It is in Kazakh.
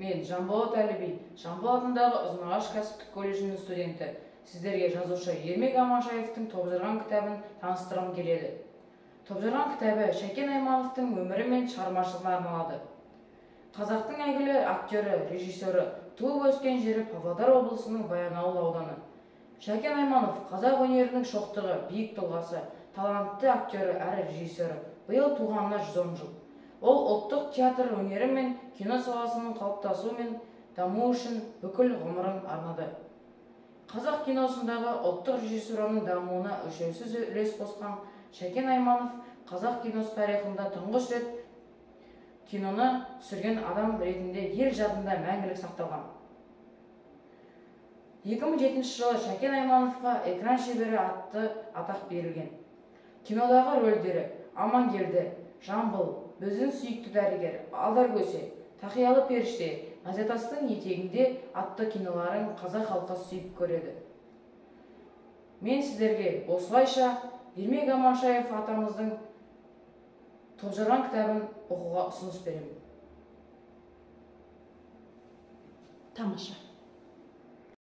Мен Жанболат Әліби, Жамбыл атындағы Ұзынағаш кәсіптік колледжінің студенті. Сіздерге жазушы Ермек Аманшаевтың Топжарған кітабын таныстырғым келеді. Топжарған кітабы Шәкен Аймановтың өмірі мен шығармашылығына арналады. Қазақтың әйгілі актері, режиссері, туып өскен жері Павлодар облысының Баянауыл ауданы. Шәкен Айманов қазақ өнерінің шоқтығы, биік тұлғасы, талантты актері әрі режиссері. Биыл туғанына 110 жыл. Ол ұлттық театр өнері мен кино саласының қалыптасуы мен дамуы үшін бүкіл ғұмырын арнады. Қазақ киносындағы ұлттық режиссураның дамуына өлшеусіз үлес қосқан Шәкен Айманов қазақ киносы тарихында тұңғыш рет киноны түсірген адам ретінде ел жадында мәңгілік сақталған. 2007 жылы Шәкен Аймановқа экран шебері атты атақ берілген. Кинодағы рөлдері Амангелді, Жамбыл, Біздің сүйікті дәрігер, Алдаркөсе, Тақиялы періште, Назетастың етегінде атты киноларын қазақ халқы сүйіп көреді. Мен сіздерге осылайша Ермек Аманшаев атамыздың Топжарған кітабын оқуға ұсыныс беремін. Тамаша.